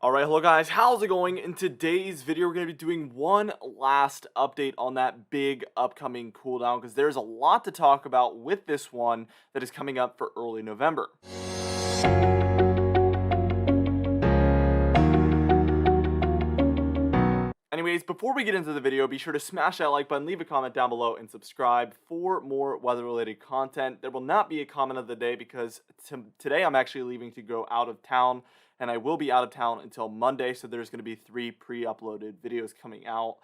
Alright, hello guys, how's it going? In today's video, we're going to be doing one last update on that big upcoming cooldown because there's a lot to talk about with this one that is coming up for early November. Anyways, before we get into the video, be sure to smash that like button, leave a comment down below, and subscribe for more weather-related content. There will not be a comment of the day because today I'm actually leaving to go out of town, and I will be out of town until Monday, so there's going to be 3 pre-uploaded videos coming out,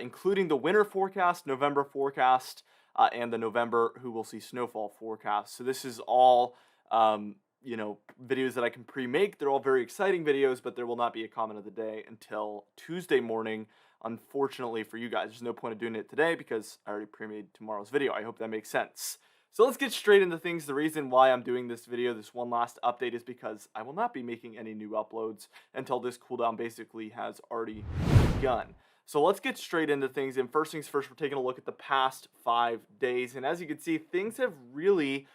including the winter forecast, November forecast, and the November who will see snowfall forecast. So this is all videos that I can pre-make. They're all very exciting videos, but there will not be a comment of the day until Tuesday morning. Unfortunately for you guys, there's no point of doing it today because I already pre-made tomorrow's video. I hope that makes sense. So let's get straight into things. The reason why I'm doing this video, this one last update, is because I will not be making any new uploads until this cooldown basically has already begun. So let's get straight into things. And first things first, we're taking a look at the past 5 days. And as you can see, things have really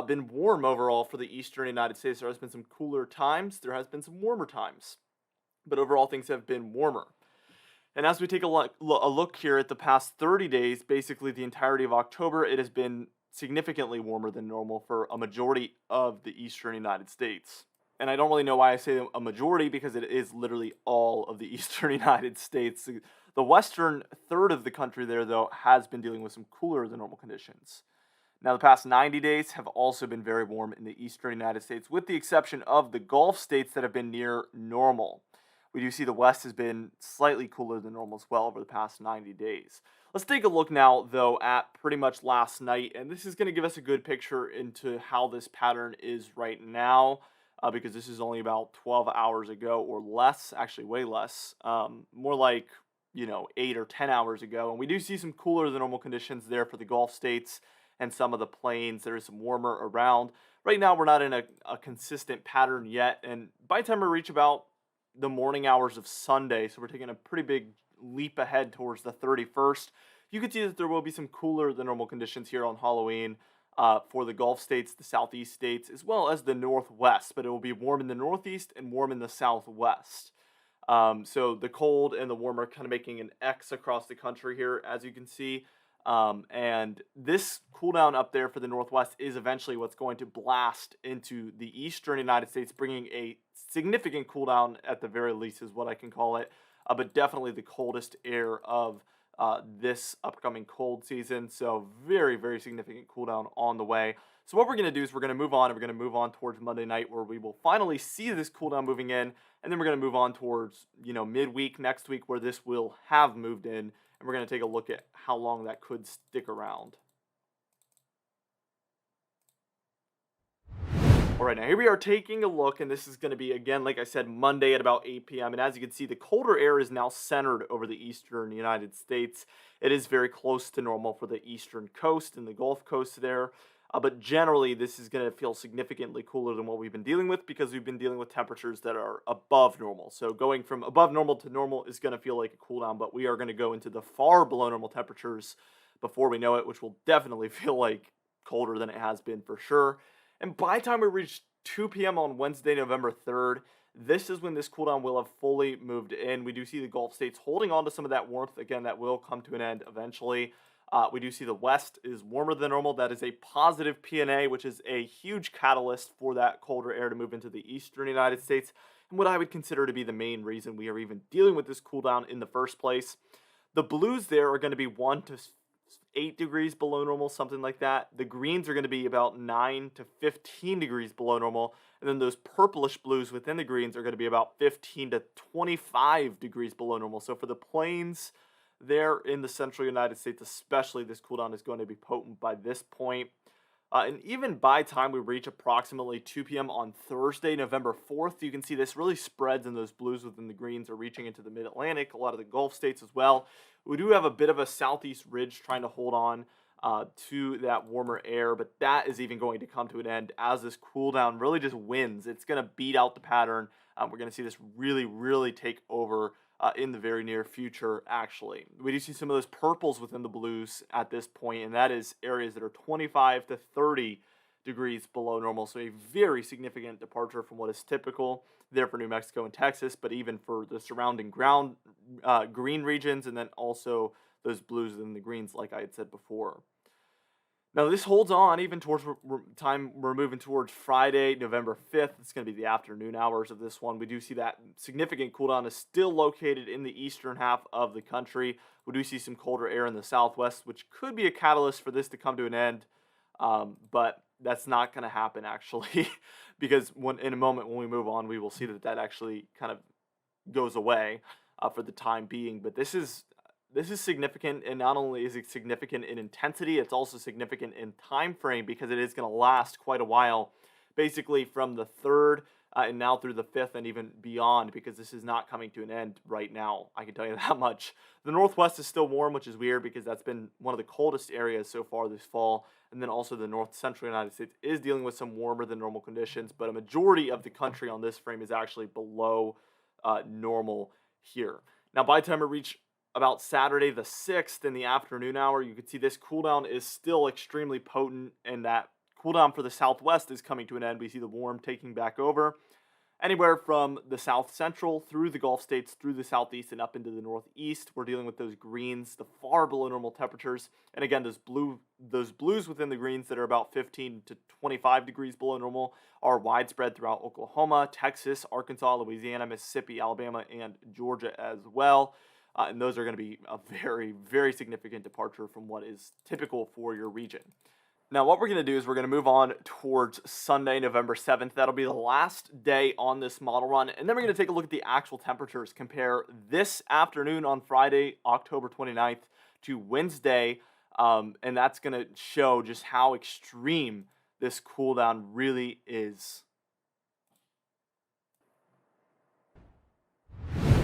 been warm overall for the eastern United States. There has been some cooler times. There has been some warmer times. But overall, things have been warmer. And as we take a look here at the past 30 days, basically the entirety of October, it has been significantly warmer than normal for a majority of the eastern United States. And I don't really know why I say a majority because it is literally all of the eastern United States. The western third of the country there, though, has been dealing with some cooler than normal conditions. Now, the past 90 days have also been very warm in the eastern United States, with the exception of the Gulf states that have been near normal. We do see the West has been slightly cooler than normal as well over the past 90 days. Let's take a look now, though, at pretty much last night, and this is going to give us a good picture into how this pattern is right now, because this is only about 12 hours ago or less, actually way less, more like, 8 or 10 hours ago. And we do see some cooler than normal conditions there for the Gulf states and some of the plains. There is some warmer around. Right now, we're not in a consistent pattern yet, and by the time we reach about the morning hours of Sunday, so we're taking a pretty big leap ahead towards the 31st, you can see that there will be some cooler than normal conditions here on Halloween for the Gulf states, the Southeast states, as well as the Northwest, but it will be warm in the Northeast and warm in the Southwest. So the cold and the warm are kind of making an X across the country here, as you can see. And this cool down up there for the Northwest is eventually what's going to blast into the eastern United States, bringing a significant cool down at the very least is what I can call it, but definitely the coldest air of this upcoming cold season. So very, very significant cool down on the way. So what we're going to do is we're going to move on, and we're going to move on towards Monday night where we will finally see this cool down moving in, and then we're going to move on towards, midweek next week where this will have moved in, and we're going to take a look at how long that could stick around. Alright, now here we are taking a look, and this is going to be, again, like I said, Monday at about 8 p.m. And as you can see, the colder air is now centered over the eastern United States. It is very close to normal for the eastern coast and the Gulf Coast there. But generally, this is going to feel significantly cooler than what we've been dealing with because we've been dealing with temperatures that are above normal. So going from above normal to normal is going to feel like a cool down, but we are going to go into the far below normal temperatures before we know it, which will definitely feel like colder than it has been for sure. And by the time we reach 2 p.m. on Wednesday, November 3rd, this is when this cooldown will have fully moved in. We do see the Gulf states holding on to some of that warmth. Again, that will come to an end eventually. We do see the West is warmer than normal. That is a positive PNA, which is a huge catalyst for that colder air to move into the eastern United States, and what I would consider to be the main reason we are even dealing with this cooldown in the first place. The blues there are going to be 1 to 8 degrees below normal, something like that. The greens are going to be about 9 to 15 degrees below normal, and then those purplish blues within the greens are going to be about 15 to 25 degrees below normal. So for the plains there in the central United States especially, this cooldown is going to be potent by this point. And even by time we reach approximately 2 p.m. on Thursday, November 4th, you can see this really spreads, and those blues within the greens are reaching into the mid-Atlantic, a lot of the Gulf states as well. We do have a bit of a southeast ridge trying to hold on to that warmer air, but that is even going to come to an end as this cool down really just wins. It's going to beat out the pattern. We're going to see this really, really take over in the very near future, actually. We do see some of those purples within the blues at this point, and that is areas that are 25 to 30 degrees below normal. So a very significant departure from what is typical there for New Mexico and Texas, but even for the surrounding green regions, and then also those blues and the greens, like I had said before. Now, this holds on even towards time we're moving towards Friday, November 5th. It's going to be the afternoon hours of this one. We do see that significant cool down is still located in the eastern half of the country. We do see some colder air in the southwest, which could be a catalyst for this to come to an end. But that's not going to happen, actually, because in a moment when we move on, we will see that actually kind of goes away for the time being. But this is significant, and not only is it significant in intensity, it's also significant in time frame because it is going to last quite a while, basically from the 3rd and now through the 5th and even beyond, because this is not coming to an end right now. I can tell you that much. The Northwest is still warm, which is weird because that's been one of the coldest areas so far this fall, and then also the north central United States is dealing with some warmer than normal conditions, but a majority of the country on this frame is actually below normal here. Now, by the time we reach about Saturday the 6th in the afternoon hour, you can see this cool down is still extremely potent, and that cool down for the southwest is coming to an end. We see the warm taking back over anywhere from the south central through the Gulf states, through the southeast, and up into the northeast. We're dealing with those greens, the far below normal temperatures, and again, those blues within the greens that are about 15 to 25 degrees below normal are widespread throughout Oklahoma, Texas, Arkansas, Louisiana, Mississippi, Alabama, and Georgia as well. And those are going to be a very, very significant departure from what is typical for your region. Now, what we're going to do is we're going to move on towards Sunday, November 7th. That'll be the last day on this model run. And then we're going to take a look at the actual temperatures, compare this afternoon on Friday, October 29th, to Wednesday. And that's going to show just how extreme this cool down really is.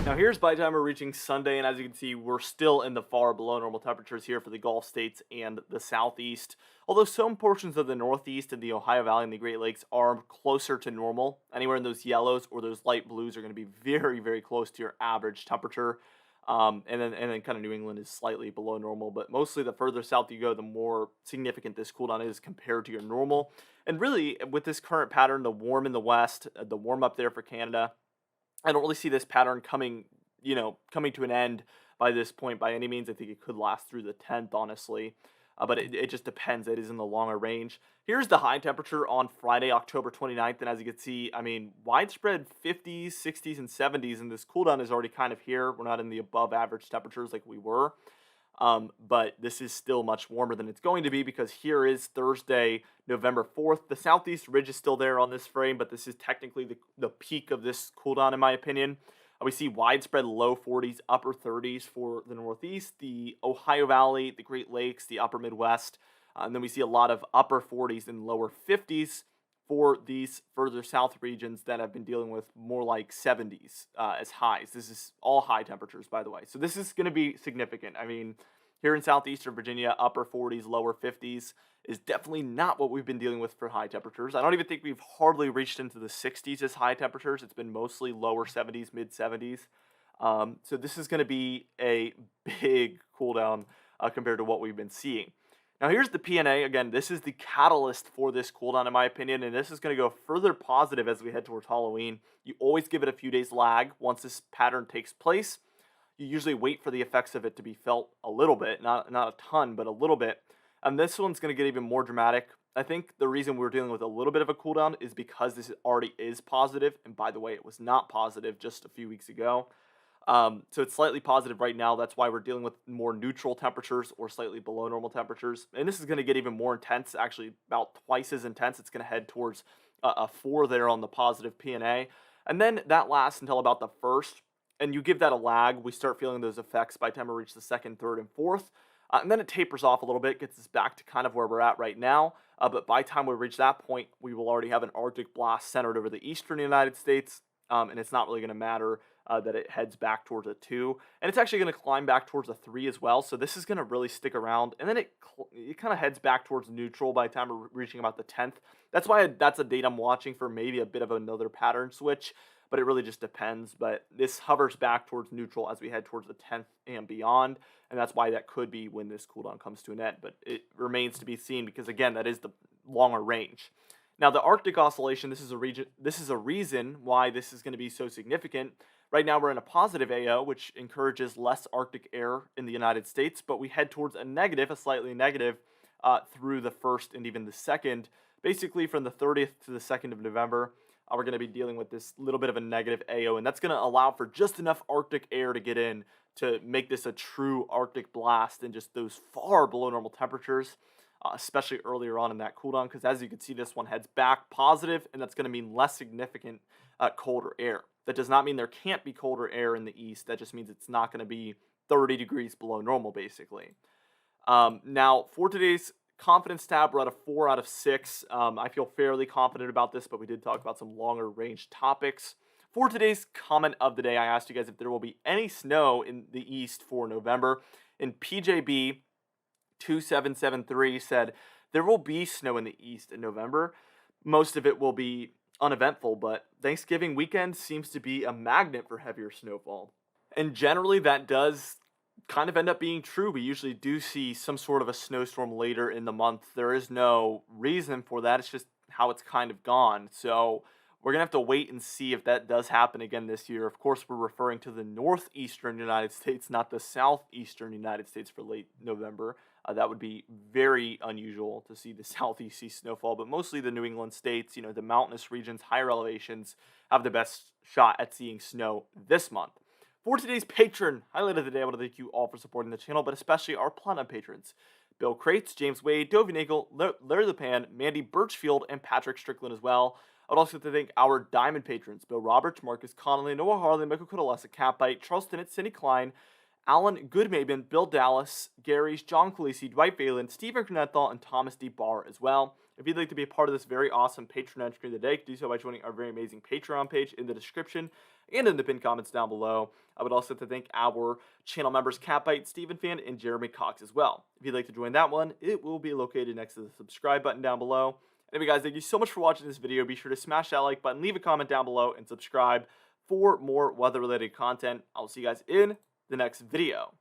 Now, here's by the time we're reaching Sunday, and as you can see, we're still in the far below normal temperatures here for the Gulf states and the southeast. Although some portions of the northeast and the Ohio Valley and the Great Lakes are closer to normal, anywhere in those yellows or those light blues are going to be very, very close to your average temperature. And then kind of New England is slightly below normal, but mostly the further south you go, the more significant this cool down is compared to your normal. And really, with this current pattern, the warm in the west, the warm up there for Canada, I don't really see this pattern coming to an end by this point by any means. I think it could last through the 10th, honestly. But it just depends. It is in the longer range. Here's the high temperature on Friday, October 29th. And as you can see, I mean, widespread 50s, 60s, and 70s. And this cool down is already kind of here. We're not in the above average temperatures like we were. But this is still much warmer than it's going to be because here is Thursday, November 4th. The southeast ridge is still there on this frame, but this is technically the peak of this cool down, in my opinion. We see widespread low 40s, upper 30s for the Northeast, the Ohio Valley, the Great Lakes, the upper Midwest. And then we see a lot of upper 40s and lower 50s for these further south regions that have been dealing with more like 70s as highs. This is all high temperatures, by the way. So this is going to be significant. I mean, here in southeastern Virginia, upper 40s, lower 50s is definitely not what we've been dealing with for high temperatures. I don't even think we've hardly reached into the 60s as high temperatures. It's been mostly lower 70s, mid 70s. So this is going to be a big cool down compared to what we've been seeing. Now here's the PNA. Again, this is the catalyst for this cool down, in my opinion, and this is going to go further positive as we head towards Halloween. You always give it a few days lag once this pattern takes place. You usually wait for the effects of it to be felt a little bit, not a ton, but a little bit. And this one's going to get even more dramatic. I think the reason we're dealing with a little bit of a cool down is because this already is positive. And by the way, it was not positive just a few weeks ago. So it's slightly positive right now. That's why we're dealing with more neutral temperatures or slightly below normal temperatures. And this is going to get even more intense, actually about twice as intense. It's going to head towards a 4 there on the positive PNA. And then that lasts until about the 1st. And you give that a lag, we start feeling those effects by the time we reach the 2nd, 3rd, and 4th. And then it tapers off a little bit, gets us back to kind of where we're at right now. But by the time we reach that point, we will already have an Arctic blast centered over the eastern United States. And it's not really going to matter that it heads back towards a 2. And it's actually going to climb back towards a 3 as well. So this is going to really stick around. And then it kind of heads back towards neutral by the time we're reaching about the 10th. That's why that's a date I'm watching for maybe a bit of another pattern switch. But it really just depends. But this hovers back towards neutral as we head towards the 10th and beyond. And that's why that could be when this cooldown comes to an end. But it remains to be seen because, again, that is the longer range. Now, the Arctic oscillation, this is a reason why this is going to be so significant. Right now, we're in a positive AO, which encourages less Arctic air in the United States, but we head towards a negative, a slightly negative, through the 1st and even the 2nd. Basically, from the 30th to the 2nd of November, we're going to be dealing with this little bit of a negative AO, and that's going to allow for just enough Arctic air to get in to make this a true Arctic blast and just those far below normal temperatures, especially earlier on in that cooldown, because as you can see, this one heads back positive, and that's going to mean less significant colder air. That does not mean there can't be colder air in the east. That just means it's not going to be 30 degrees below normal, basically. Now, for today's confidence tab, we're at a 4 out of 6. I feel fairly confident about this, but we did talk about some longer range topics. For today's comment of the day, I asked you guys if there will be any snow in the east for November, and PJB 2773 said there will be snow in the east in November. Most of it will be uneventful, but Thanksgiving weekend seems to be a magnet for heavier snowfall. And generally that does kind of end up being true. We usually do see some sort of a snowstorm later in the month. There is no reason for that. It's just how it's kind of gone. So we're going to have to wait and see if that does happen again this year. Of course, we're referring to the northeastern United States, not the southeastern United States for late November. That would be very unusual to see the southeast see snowfall, but mostly the New England states, the mountainous regions, higher elevations, have the best shot at seeing snow this month. For today's patron highlight of the day, I want to thank you all for supporting the channel, but especially our Platinum patrons. Bill Crates, James Wade, Dovey Nagel, Larry LePan, Mandy Birchfield, and Patrick Strickland as well. I would also like to thank our Diamond patrons, Bill Roberts, Marcus Connolly, Noah Harley, Michael Kodalesa, Catbite, Charles Tennant, Cindy Klein, Alan Goodmaben, Bill Dallas, Gary's, John Khaleesi, Dwight Phelan, Stephen Krenethal, and Thomas D. Barr as well. If you'd like to be a part of this very awesome patron entry of the day, do so by joining our very amazing Patreon page in the description and in the pinned comments down below. I would also like to thank our channel members Catbite, Stephen Fan, and Jeremy Cox as well. If you'd like to join that one, it will be located next to the subscribe button down below. Anyway guys, thank you so much for watching this video. Be sure to smash that like button, leave a comment down below, and subscribe for more weather-related content. I'll see you guys in the next video.